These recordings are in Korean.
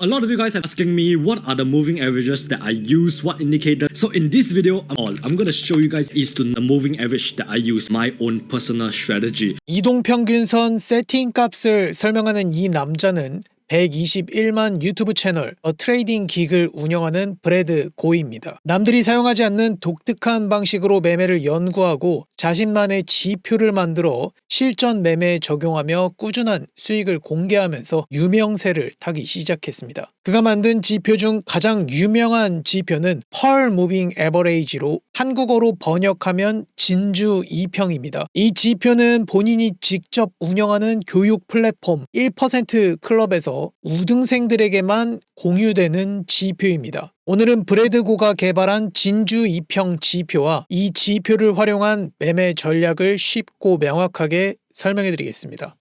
A lot of you guys are asking me what are the moving averages that I use, what indicator. So in this video, I'm gonna show you guys is to the moving average that I use, my own personal strategy. 이동평균선 세팅 값을 설명하는 이 남자는 121만 유튜브 채널 트레이딩 긱을 운영하는 브래드 고입니다. 남들이 사용하지 않는 독특한 방식으로 매매를 연구하고 자신만의 지표를 만들어 실전 매매에 적용하며 꾸준한 수익을 공개하면서 유명세를 타기 시작했습니다. 그가 만든 지표 중 가장 유명한 지표는 Per Moving Average로 한국어로 번역하면 진주 2평입니다. 이 지표는 본인이 직접 운영하는 교육 플랫폼 1% 클럽에서 우등생들에게만 공유되는 지표입니다. 오늘은 브래드 고가 개발한 진주 2평 지표와 이 지표를 활용한 매매 전략을 쉽고 명확하게 설명해 드리겠습니다.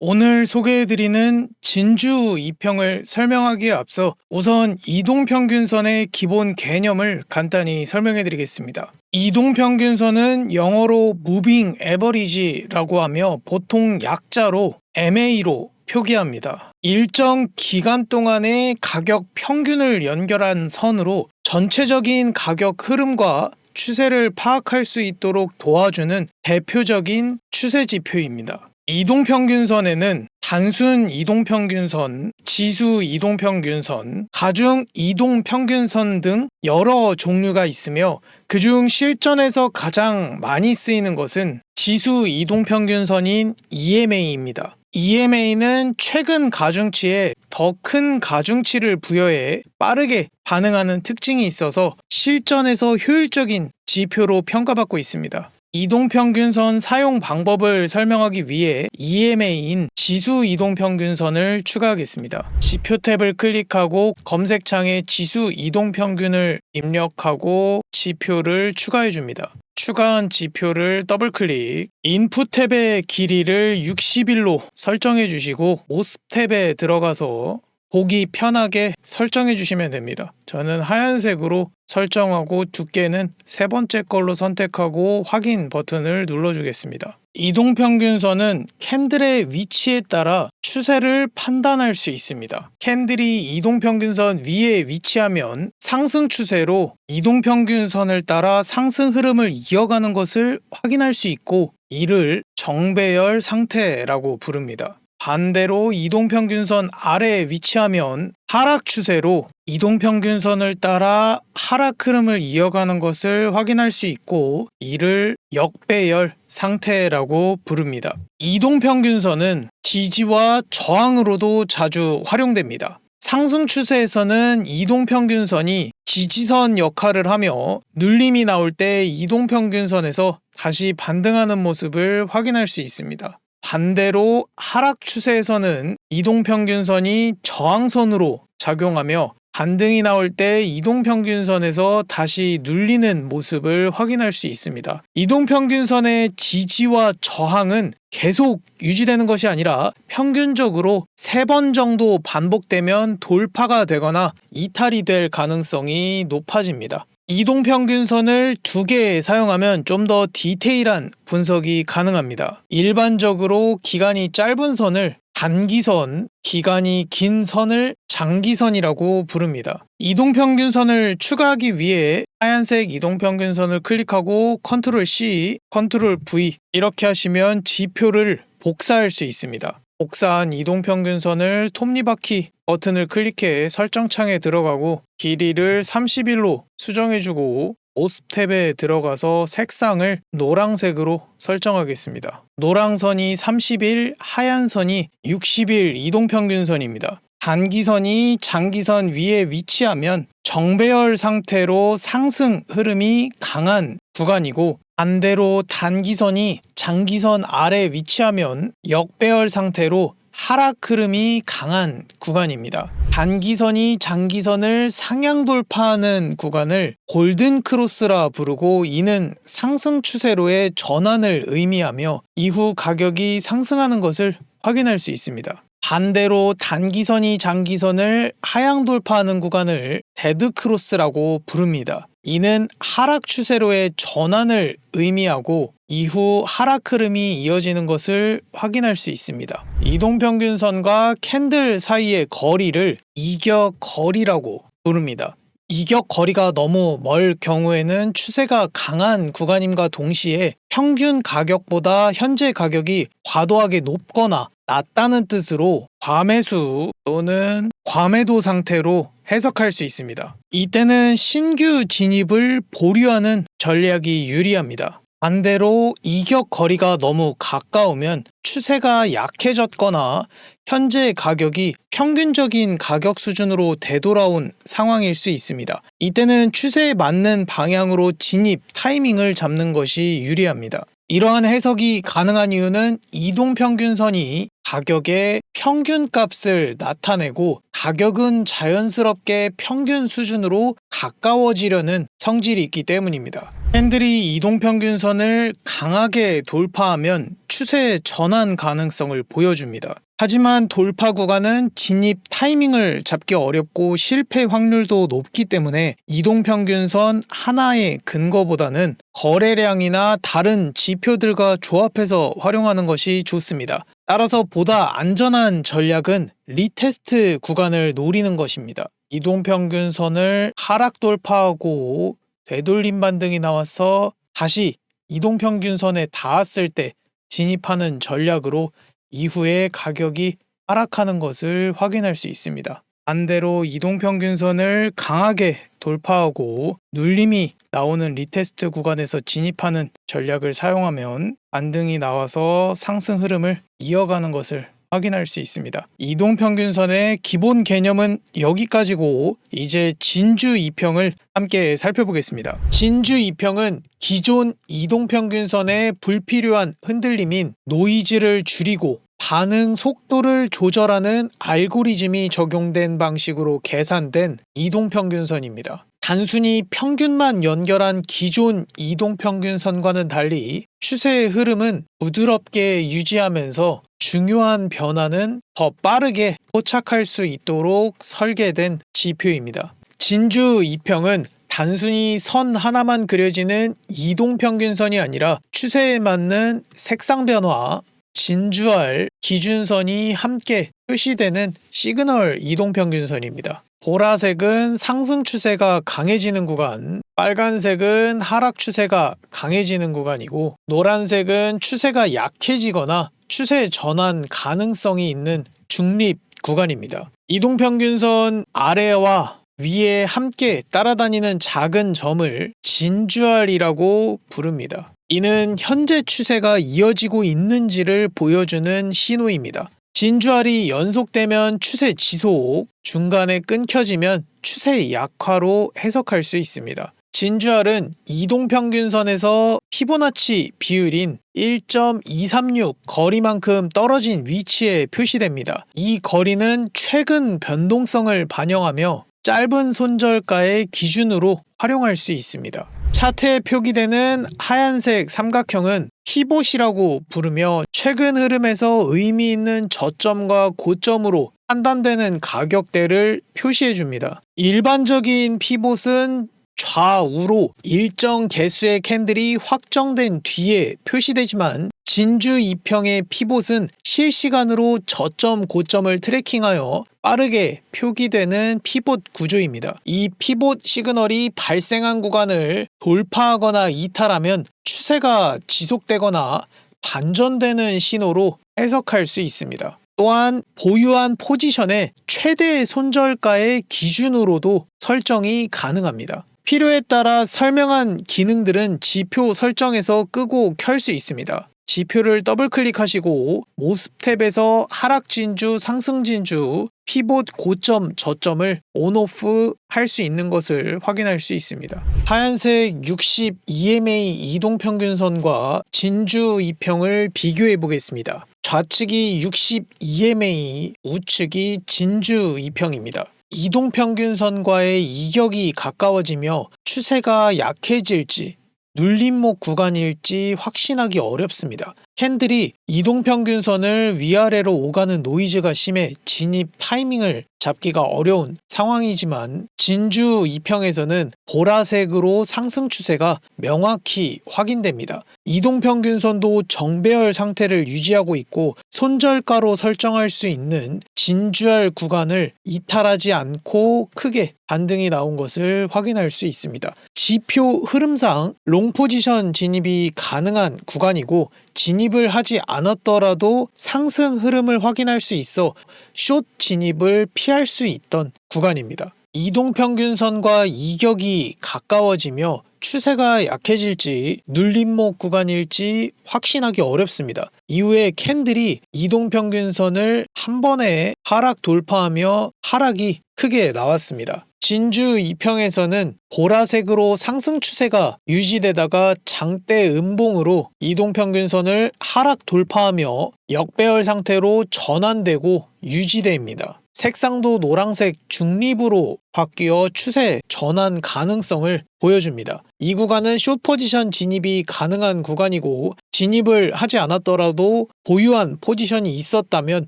오늘 소개해드리는 진주 2평을 설명하기에 앞서 우선 이동평균선의 기본 개념을 간단히 설명해드리겠습니다. 이동평균선은 영어로 Moving Average라고 하며 보통 약자로 MA로 표기합니다. 일정 기간 동안의 가격 평균을 연결한 선으로 전체적인 가격 흐름과 추세를 파악할 수 있도록 도와주는 대표적인 추세 지표입니다. 이동평균선에는 단순 이동평균선, 지수 이동평균선, 가중 이동평균선 등 여러 종류가 있으며 그중 실전에서 가장 많이 쓰이는 것은 지수 이동평균선인 EMA입니다. EMA는 최근 가중치에 더 큰 가중치를 부여해 빠르게 반응하는 특징이 있어서 실전에서 효율적인 지표로 평가받고 있습니다. 이동평균선 사용 방법을 설명하기 위해 EMA인 지수 이동평균선을 추가하겠습니다. 지표 탭을 클릭하고 검색창에 지수 이동평균을 입력하고 지표를 추가해 줍니다. 추가한 지표를 더블클릭, 인풋 탭의 길이를 60일로 설정해 주시고 모습 탭에 들어가서 보기 편하게 설정해 주시면 됩니다. 저는 하얀색으로 설정하고 두께는 세 번째 걸로 선택하고 확인 버튼을 눌러주겠습니다. 이동평균선은 캔들의 위치에 따라 추세를 판단할 수 있습니다. 캔들이 이동평균선 위에 위치하면 상승 추세로 이동평균선을 따라 상승 흐름을 이어가는 것을 확인할 수 있고 이를 정배열 상태라고 부릅니다. 반대로 이동평균선 아래에 위치하면 하락 추세로 이동평균선을 따라 하락 흐름을 이어가는 것을 확인할 수 있고 이를 역배열 상태라고 부릅니다. 이동평균선은 지지와 저항으로도 자주 활용됩니다. 상승 추세에서는 이동평균선이 지지선 역할을 하며 눌림이 나올 때 이동평균선에서 다시 반등하는 모습을 확인할 수 있습니다. 반대로 하락 추세에서는 이동평균선이 저항선으로 작용하며 반등이 나올 때 이동평균선에서 다시 눌리는 모습을 확인할 수 있습니다. 이동평균선의 지지와 저항은 계속 유지되는 것이 아니라 평균적으로 3번 정도 반복되면 돌파가 되거나 이탈이 될 가능성이 높아집니다. 이동평균선을 2개 사용하면 좀 더 디테일한 분석이 가능합니다. 일반적으로 기간이 짧은 선을 단기선, 기간이 긴 선을 장기선이라고 부릅니다. 이동평균선을 추가하기 위해 하얀색 이동평균선을 클릭하고 컨트롤 C, 컨트롤 V 이렇게 하시면 지표를 복사할 수 있습니다. 복사한 이동평균선을 톱니바퀴 버튼을 클릭해 설정창에 들어가고 길이를 30일로 수정해주고 모습 탭에 들어가서 색상을 노란색으로 설정하겠습니다. 노란선이 30일, 하얀 선이 60일 이동평균선입니다. 단기선이 장기선 위에 위치하면 정배열 상태로 상승 흐름이 강한 구간이고 반대로 단기선이 장기선 아래 위치하면 역배열 상태로 하락 흐름이 강한 구간입니다. 단기선이 장기선을 상향 돌파하는 구간을 골든 크로스라 부르고 이는 상승 추세로의 전환을 의미하며 이후 가격이 상승하는 것을 확인할 수 있습니다. 반대로 단기선이 장기선을 하향 돌파하는 구간을 데드 크로스라고 부릅니다. 이는 하락 추세로의 전환을 의미하고 이후 하락 흐름이 이어지는 것을 확인할 수 있습니다. 이동평균선과 캔들 사이의 거리를 이격거리라고 부릅니다. 이격거리가 너무 멀 경우에는 추세가 강한 구간임과 동시에 평균 가격보다 현재 가격이 과도하게 높거나 낮다는 뜻으로 과매수 또는 과매도 상태로 해석할 수 있습니다. 이때는 신규 진입을 보류하는 전략이 유리합니다. 반대로 이격 거리가 너무 가까우면 추세가 약해졌거나 현재 가격이 평균적인 가격 수준으로 되돌아온 상황일 수 있습니다. 이때는 추세에 맞는 방향으로 진입 타이밍을 잡는 것이 유리합니다. 이러한 해석이 가능한 이유는 이동평균선이 가격의 평균값을 나타내고 가격은 자연스럽게 평균 수준으로 가까워지려는 성질이 있기 때문입니다. 캔들이 이동평균선을 강하게 돌파하면 추세 전환 가능성을 보여줍니다. 하지만 돌파 구간은 진입 타이밍을 잡기 어렵고 실패 확률도 높기 때문에 이동평균선 하나의 근거보다는 거래량이나 다른 지표들과 조합해서 활용하는 것이 좋습니다. 따라서 보다 안전한 전략은 리테스트 구간을 노리는 것입니다. 이동평균선을 하락 돌파하고 되돌림 반등이 나와서 다시 이동평균선에 닿았을 때 진입하는 전략으로 이후에 가격이 하락하는 것을 확인할 수 있습니다. 반대로 이동평균선을 강하게 돌파하고 눌림이 나오는 리테스트 구간에서 진입하는 전략을 사용하면 반등이 나와서 상승 흐름을 이어가는 것을 확인할 수 있습니다. 이동평균선의 기본 개념은 여기까지고 이제 진주 2평을 함께 살펴보겠습니다. 진주 2평은 기존 이동평균선의 불필요한 흔들림인 노이즈를 줄이고 반응 속도를 조절하는 알고리즘이 적용된 방식으로 계산된 이동평균선입니다. 단순히 평균만 연결한 기존 이동평균선과는 달리 추세의 흐름은 부드럽게 유지하면서 중요한 변화는 더 빠르게 포착할 수 있도록 설계된 지표입니다. 진주 2평은 단순히 선 하나만 그려지는 이동평균선이 아니라 추세에 맞는 색상 변화, 진주알, 기준선이 함께 표시되는 시그널 이동평균선입니다. 보라색은 상승 추세가 강해지는 구간, 빨간색은 하락 추세가 강해지는 구간이고 노란색은 추세가 약해지거나 추세 전환 가능성이 있는 중립 구간입니다. 이동평균선 아래와 위에 함께 따라다니는 작은 점을 진주알이라고 부릅니다. 이는 현재 추세가 이어지고 있는지를 보여주는 신호입니다. 진주알이 연속되면 추세 지속, 중간에 끊겨지면 추세 약화로 해석할 수 있습니다. 진주알은 이동평균선에서 피보나치 비율인 1.236 거리만큼 떨어진 위치에 표시됩니다. 이 거리는 최근 변동성을 반영하며 짧은 손절가의 기준으로 활용할 수 있습니다. 차트에 표기되는 하얀색 삼각형은 피봇이라고 부르며 최근 흐름에서 의미 있는 저점과 고점으로 판단되는 가격대를 표시해 줍니다. 일반적인 피봇은 좌우로 일정 개수의 캔들이 확정된 뒤에 표시되지만 진주 2평의 피봇은 실시간으로 저점 고점을 트래킹하여 빠르게 표기되는 피봇 구조입니다. 이 피봇 시그널이 발생한 구간을 돌파하거나 이탈하면 추세가 지속되거나 반전되는 신호로 해석할 수 있습니다. 또한 보유한 포지션의 최대 손절가의 기준으로도 설정이 가능합니다. 필요에 따라 설명한 기능들은 지표 설정에서 끄고 켤 수 있습니다. 지표를 더블 클릭하시고 모스탭에서 하락 진주, 상승 진주, 피봇 고점, 저점을 온오프 할 수 있는 것을 확인할 수 있습니다. 하얀색 60 EMA 이동평균선과 진주 2평을 비교해 보겠습니다. 좌측이 60 EMA, 우측이 진주 2평입니다. 이동평균선과의 이격이 가까워지며 추세가 약해질지 눌림목 구간일지 확신하기 어렵습니다. 캔들이 이동평균선을 위아래로 오가는 노이즈가 심해 진입 타이밍을 잡기가 어려운 상황이지만 진주 2평에서는 보라색으로 상승 추세가 명확히 확인됩니다. 이동평균선도 정배열 상태를 유지하고 있고 손절가로 설정할 수 있는 진주알 구간을 이탈하지 않고 크게 반등이 나온 것을 확인할 수 있습니다. 지표 흐름상 롱 포지션 진입이 가능한 구간이고 진입을 하지 않았더라도 상승 흐름을 확인할 수 있어 숏 진입을 피할 수 있던 구간입니다. 이동평균선과 이격이 가까워지며 추세가 약해질지 눌림목 구간일지 확신하기 어렵습니다. 이후에 캔들이 이동평균선을 한 번에 하락 돌파하며 하락이 크게 나왔습니다. 진주 2평에서는 보라색으로 상승 추세가 유지되다가 장대 음봉으로 이동평균선을 하락 돌파하며 역배열 상태로 전환되고 유지됩니다. 색상도 노란색 중립으로 바뀌어 추세 전환 가능성을 보여줍니다. 이 구간은 숏 포지션 진입이 가능한 구간이고 진입을 하지 않았더라도 보유한 포지션이 있었다면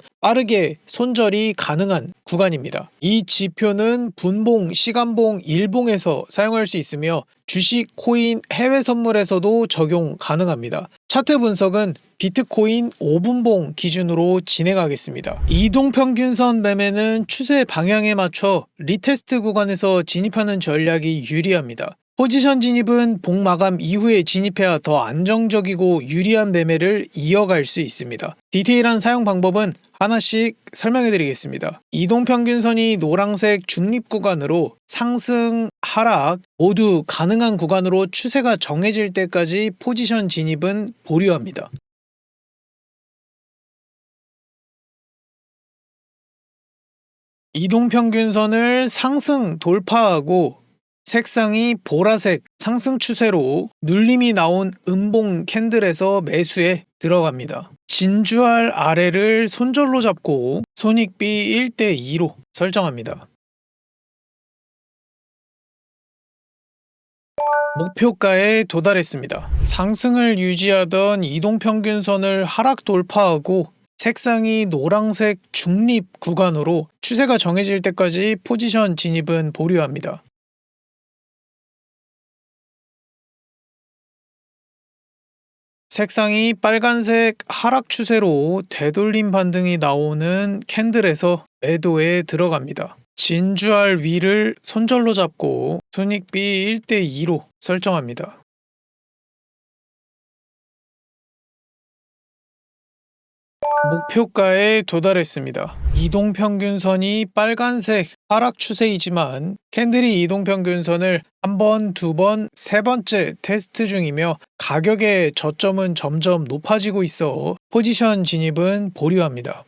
빠르게 손절이 가능한 구간입니다. 이 지표는 분봉, 시간봉, 일봉에서 사용할 수 있으며 주식, 코인, 해외 선물에서도 적용 가능합니다. 차트 분석은 비트코인 5분봉 기준으로 진행하겠습니다. 이동평균선 매매는 추세 방향에 맞춰 리테스트 구간에서 진입하는 전략이 유리합니다. 포지션 진입은 봉마감 이후에 진입해야 더 안정적이고 유리한 매매를 이어갈 수 있습니다. 디테일한 사용 방법은 하나씩 설명해 드리겠습니다. 이동평균선이 노란색 중립 구간으로 상승, 하락 모두 가능한 구간으로 추세가 정해질 때까지 포지션 진입은 보류합니다. 이동평균선을 상승 돌파하고 색상이 보라색 상승 추세로 눌림이 나온 음봉 캔들에서 매수에 들어갑니다. 진주알 아래를 손절로 잡고 손익비 1대2로 설정합니다. 목표가에 도달했습니다. 상승을 유지하던 이동평균선을 하락 돌파하고 색상이 노란색 중립 구간으로 추세가 정해질 때까지 포지션 진입은 보류합니다. 색상이 빨간색 하락 추세로 되돌림 반등이 나오는 캔들에서 매도에 들어갑니다. 진주알 위를 손절로 잡고 손익비 1대2로 설정합니다. 목표가에 도달했습니다. 이동평균선이 빨간색 하락 추세이지만 캔들이 이동평균선을 한 번, 두 번, 세 번째 테스트 중이며 가격의 저점은 점점 높아지고 있어 포지션 진입은 보류합니다.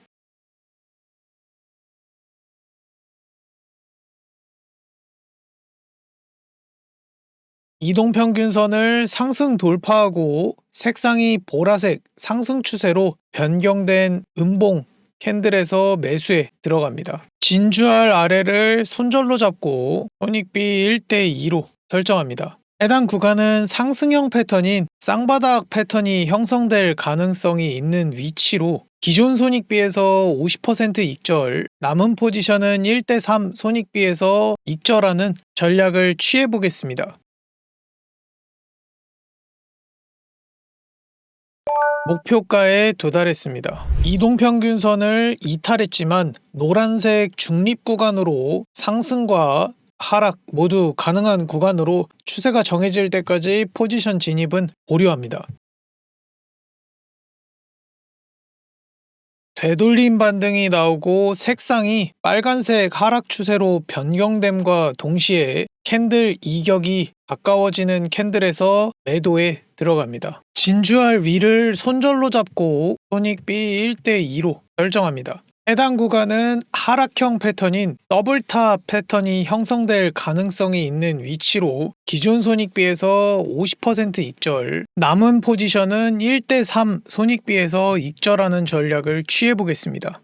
이동평균선을 상승 돌파하고 색상이 보라색 상승 추세로 변경된 음봉 캔들에서 매수에 들어갑니다. 진주알 아래를 손절로 잡고 손익비 1대2로 설정합니다. 해당 구간은 상승형 패턴인 쌍바닥 패턴이 형성될 가능성이 있는 위치로 기존 손익비에서 50% 익절, 남은 포지션은 1대3 손익비에서 익절하는 전략을 취해 보겠습니다. 목표가에 도달했습니다. 이동평균선을 이탈했지만 노란색 중립 구간으로 상승과 하락 모두 가능한 구간으로 추세가 정해질 때까지 포지션 진입은 보류합니다. 되돌림 반등이 나오고 색상이 빨간색 하락 추세로 변경됨과 동시에 캔들 이격이 가까워지는 캔들에서 매도에 들어갑니다. 진주알 위를 손절로 잡고 손익비 1대2로 설정합니다. 해당 구간은 하락형 패턴인 더블탑 패턴이 형성될 가능성이 있는 위치로 기존 손익비에서 50% 익절, 남은 포지션은 1대3 손익비에서 익절하는 전략을 취해 보겠습니다.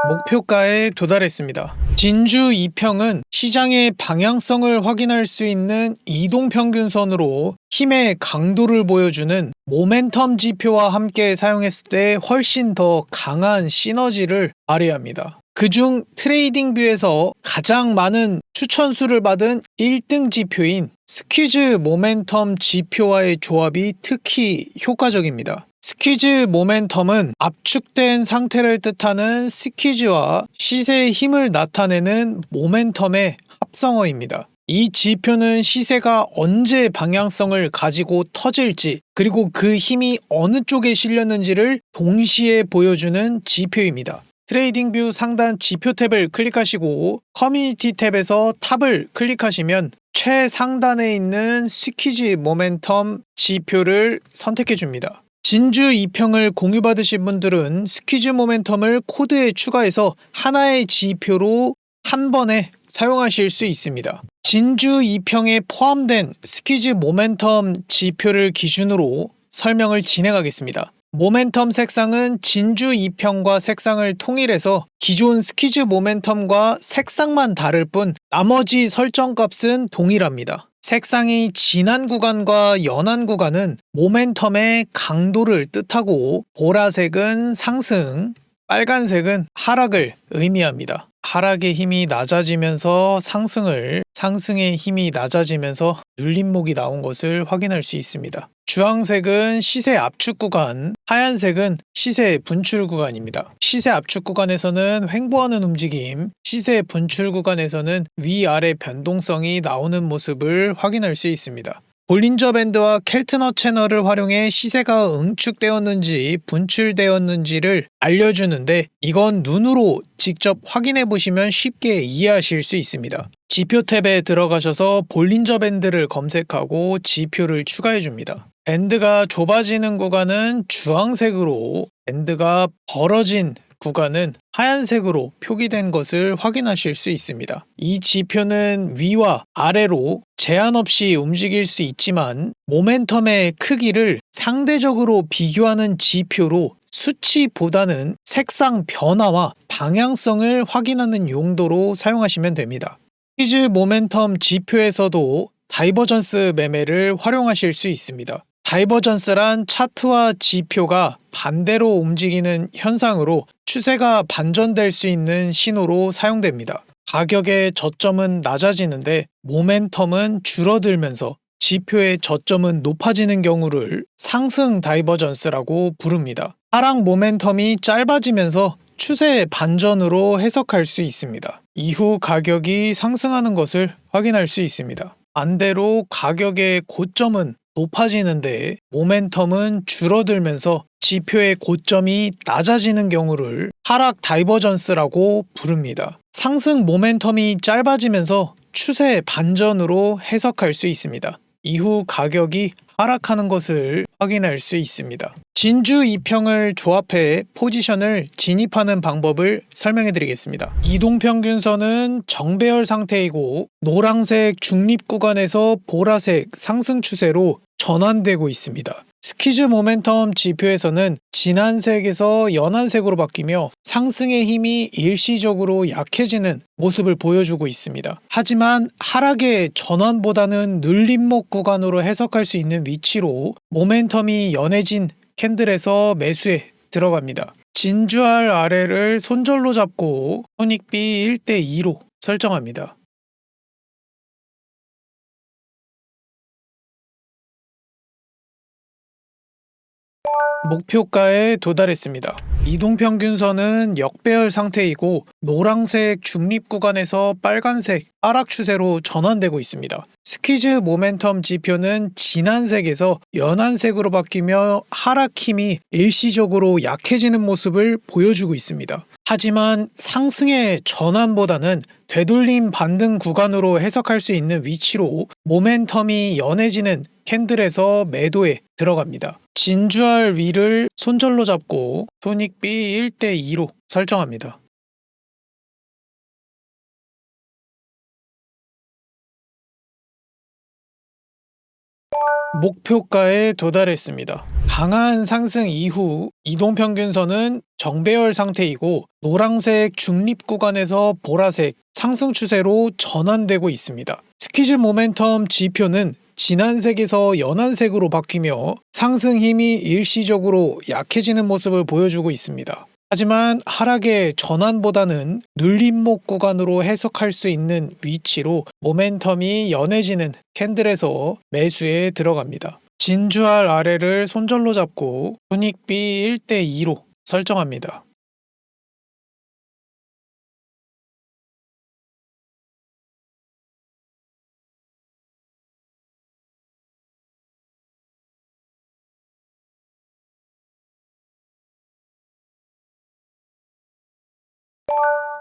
목표가에 도달했습니다. 진주 2평은 시장의 방향성을 확인할 수 있는 이동평균선으로 힘의 강도를 보여주는 모멘텀 지표와 함께 사용했을 때 훨씬 더 강한 시너지를 발휘합니다. 그중 트레이딩 뷰에서 가장 많은 추천수를 받은 1등 지표인 스퀴즈 모멘텀 지표와의 조합이 특히 효과적입니다. 스퀴즈 모멘텀은 압축된 상태를 뜻하는 스퀴즈와 시세의 힘을 나타내는 모멘텀의 합성어입니다. 이 지표는 시세가 언제 방향성을 가지고 터질지 그리고 그 힘이 어느 쪽에 실렸는지를 동시에 보여주는 지표입니다. 트레이딩 뷰 상단 지표 탭을 클릭하시고 커뮤니티 탭에서 탑을 클릭하시면 최상단에 있는 스퀴즈 모멘텀 지표를 선택해 줍니다. 진주 2평을 공유받으신 분들은 스퀴즈 모멘텀을 코드에 추가해서 하나의 지표로 한 번에 사용하실 수 있습니다. 진주 2평에 포함된 스퀴즈 모멘텀 지표를 기준으로 설명을 진행하겠습니다. 모멘텀 색상은 진주 2평과 색상을 통일해서 기존 스퀴즈 모멘텀과 색상만 다를 뿐 나머지 설정값은 동일합니다. 색상이 진한 구간과 연한 구간은 모멘텀의 강도를 뜻하고 보라색은 상승, 빨간색은 하락을 의미합니다. 하락의 힘이 낮아지면서 상승의 힘이 낮아지면서 눌림목이 나온 것을 확인할 수 있습니다. 주황색은 시세 압축 구간, 하얀색은 시세 분출 구간입니다. 시세 압축 구간에서는 횡보하는 움직임, 시세 분출 구간에서는 위아래 변동성이 나오는 모습을 확인할 수 있습니다. 볼린저 밴드와 켈트너 채널을 활용해 시세가 응축되었는지 분출되었는지를 알려주는데 이건 눈으로 직접 확인해 보시면 쉽게 이해하실 수 있습니다. 지표 탭에 들어가셔서 볼린저 밴드를 검색하고 지표를 추가해 줍니다. 밴드가 좁아지는 구간은 주황색으로, 밴드가 벌어진 구간은 하얀색으로 표기된 것을 확인하실 수 있습니다. 이 지표는 위와 아래로 제한 없이 움직일 수 있지만 모멘텀의 크기를 상대적으로 비교하는 지표로 수치보다는 색상 변화와 방향성을 확인하는 용도로 사용하시면 됩니다. 스퀴즈 모멘텀 지표에서도 다이버전스 매매를 활용하실 수 있습니다. 다이버전스란 차트와 지표가 반대로 움직이는 현상으로 추세가 반전될 수 있는 신호로 사용됩니다. 가격의 저점은 낮아지는데 모멘텀은 줄어들면서 지표의 저점은 높아지는 경우를 상승 다이버전스라고 부릅니다. 하락 모멘텀이 짧아지면서 추세 반전으로 해석할 수 있습니다. 이후 가격이 상승하는 것을 확인할 수 있습니다. 반대로 가격의 고점은 높아지는데 모멘텀은 줄어들면서 지표의 고점이 낮아지는 경우를 하락 다이버전스라고 부릅니다. 상승 모멘텀이 짧아지면서 추세 반전으로 해석할 수 있습니다. 이후 가격이 하락하는 것을 확인할 수 있습니다. 진주 2평을 조합해 포지션을 진입하는 방법을 설명해 드리겠습니다. 이동평균선은 정배열 상태이고 노란색 중립 구간에서 보라색 상승 추세로 전환되고 있습니다. 스퀴즈 모멘텀 지표에서는 진한색에서 연한색으로 바뀌며 상승의 힘이 일시적으로 약해지는 모습을 보여주고 있습니다. 하지만 하락의 전환보다는 눌림목 구간으로 해석할 수 있는 위치로 모멘텀이 연해진 캔들에서 매수에 들어갑니다. 진주알 아래를 손절로 잡고 손익비 1대2로 설정합니다. 목표가에 도달했습니다. 이동평균선은 역배열 상태이고 노란색 중립 구간에서 빨간색 하락 추세로 전환되고 있습니다. 스퀴즈 모멘텀 지표는 진한색에서 연한색으로 바뀌며 하락 힘이 일시적으로 약해지는 모습을 보여주고 있습니다. 하지만 상승의 전환보다는 되돌림 반등 구간으로 해석할 수 있는 위치로 모멘텀이 연해지는 캔들에서 매도에 들어갑니다. 진주알 위를 손절로 잡고 손익비 1대2로 설정합니다. 목표가에 도달했습니다. 강한 상승 이후 이동평균선은 정배열 상태이고 노란색 중립 구간에서 보라색 상승 추세로 전환되고 있습니다. 스퀴즈 모멘텀 지표는 진한색에서 연한색으로 바뀌며 상승 힘이 일시적으로 약해지는 모습을 보여주고 있습니다. 하지만 하락의 전환보다는 눌림목 구간으로 해석할 수 있는 위치로 모멘텀이 연해지는 캔들에서 매수에 들어갑니다. 진주알 아래를 손절로 잡고 손익비 1대2로 설정합니다.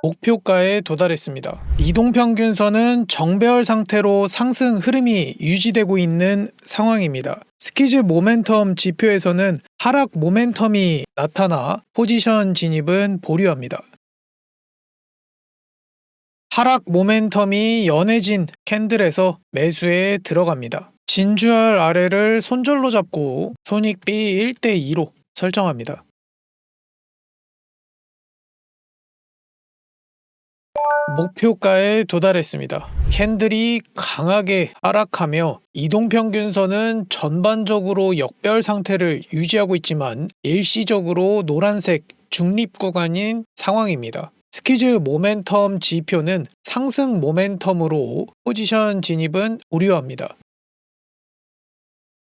목표가에 도달했습니다. 이동평균선은 정배열 상태로 상승 흐름이 유지되고 있는 상황입니다. 스퀴즈 모멘텀 지표에서는 하락 모멘텀이 나타나 포지션 진입은 보류합니다. 하락 모멘텀이 연해진 캔들에서 매수에 들어갑니다. 진주알 아래를 손절로 잡고 손익비 1대2로 설정합니다. 목표가에 도달했습니다. 캔들이 강하게 하락하며 이동평균선은 전반적으로 역별 상태를 유지하고 있지만 일시적으로 노란색 중립 구간인 상황입니다. 스퀴즈 모멘텀 지표는 상승 모멘텀으로 포지션 진입은 보류합니다.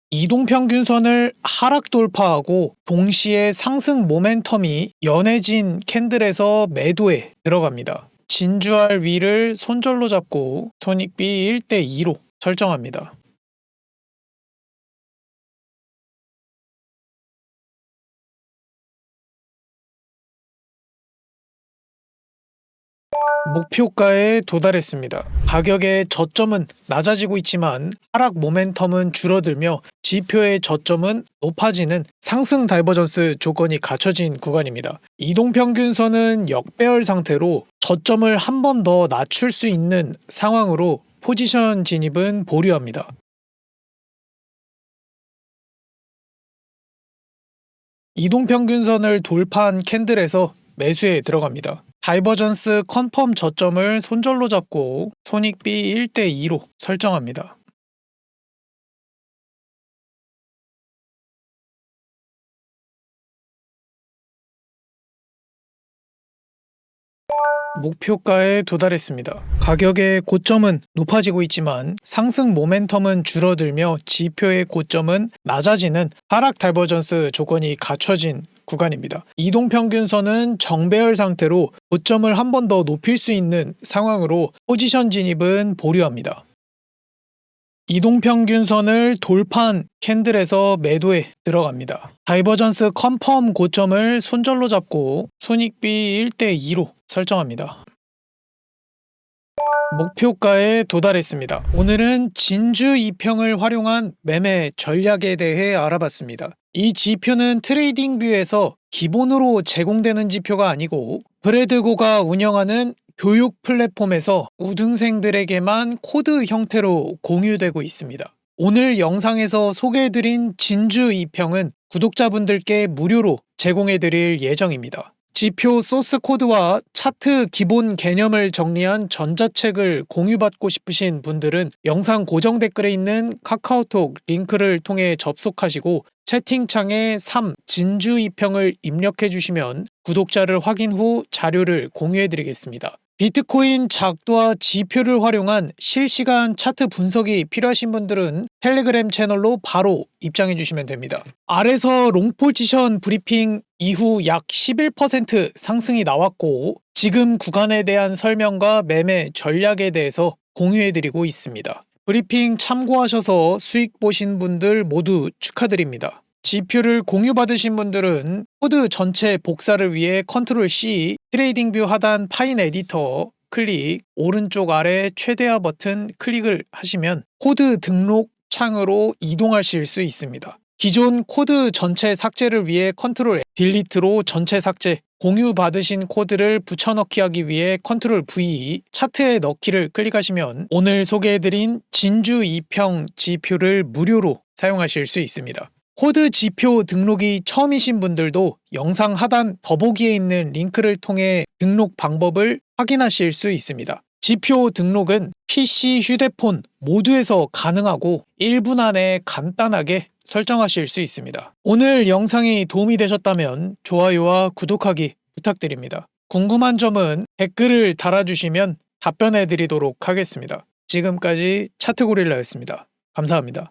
이동평균선을 하락 돌파하고 동시에 상승 모멘텀이 연해진 캔들에서 매도에 들어갑니다. 진주알 위를 손절로 잡고 손익비 1대2로 설정합니다. 목표가에 도달했습니다. 가격의 저점은 낮아지고 있지만 하락 모멘텀은 줄어들며 지표의 저점은 높아지는 상승 다이버전스 조건이 갖춰진 구간입니다. 이동평균선은 역배열 상태로 저점을 한 번 더 낮출 수 있는 상황으로 포지션 진입은 보류합니다. 이동평균선을 돌파한 캔들에서 매수에 들어갑니다. 다이버전스 컨펌 저점을 손절로 잡고 손익비 1대2로 설정합니다. 목표가에 도달했습니다. 가격의 고점은 높아지고 있지만 상승 모멘텀은 줄어들며 지표의 고점은 낮아지는 하락 다이버전스 조건이 갖춰진 구간입니다. 이동평균선은 정배열 상태로 고점을 한 번 더 높일 수 있는 상황으로 포지션 진입은 보류합니다. 이동평균선을 돌파한 캔들에서 매도에 들어갑니다. 다이버전스 컨펌 고점을 손절로 잡고 손익비 1대2로 설정합니다. 목표가에 도달했습니다. 오늘은 진주 2평을 활용한 매매 전략에 대해 알아봤습니다. 이 지표는 트레이딩 뷰에서 기본으로 제공되는 지표가 아니고 브래드고가 운영하는 교육 플랫폼에서 우등생들에게만 코드 형태로 공유되고 있습니다. 오늘 영상에서 소개해드린 진주 2평은 구독자분들께 무료로 제공해드릴 예정입니다. 지표 소스 코드와 차트 기본 개념을 정리한 전자책을 공유받고 싶으신 분들은 영상 고정 댓글에 있는 카카오톡 링크를 통해 접속하시고 채팅창에 3 진주 2평을 입력해 주시면 구독자를 확인 후 자료를 공유해 드리겠습니다. 비트코인 작도와 지표를 활용한 실시간 차트 분석이 필요하신 분들은 텔레그램 채널로 바로 입장해 주시면 됩니다. 아래서 롱포지션 브리핑 이후 약 11% 상승이 나왔고 지금 구간에 대한 설명과 매매 전략에 대해서 공유해 드리고 있습니다. 브리핑 참고하셔서 수익 보신 분들 모두 축하드립니다. 지표를 공유받으신 분들은 코드 전체 복사를 위해 컨트롤 C, 트레이딩 뷰 하단 파인 에디터 클릭, 오른쪽 아래 최대화 버튼 클릭을 하시면 코드 등록 창으로 이동하실 수 있습니다. 기존 코드 전체 삭제를 위해 컨트롤 딜리트로 전체 삭제, 공유받으신 코드를 붙여넣기 하기 위해 컨트롤 V, 차트에 넣기를 클릭하시면 오늘 소개해드린 진주 2평 지표를 무료로 사용하실 수 있습니다. 코드 지표 등록이 처음이신 분들도 영상 하단 더보기에 있는 링크를 통해 등록 방법을 확인하실 수 있습니다. 지표 등록은 PC, 휴대폰 모두에서 가능하고 1분 안에 간단하게 설정하실 수 있습니다. 오늘 영상이 도움이 되셨다면 좋아요와 구독하기 부탁드립니다. 궁금한 점은 댓글을 달아주시면 답변해 드리도록 하겠습니다. 지금까지 차트고릴라였습니다. 감사합니다.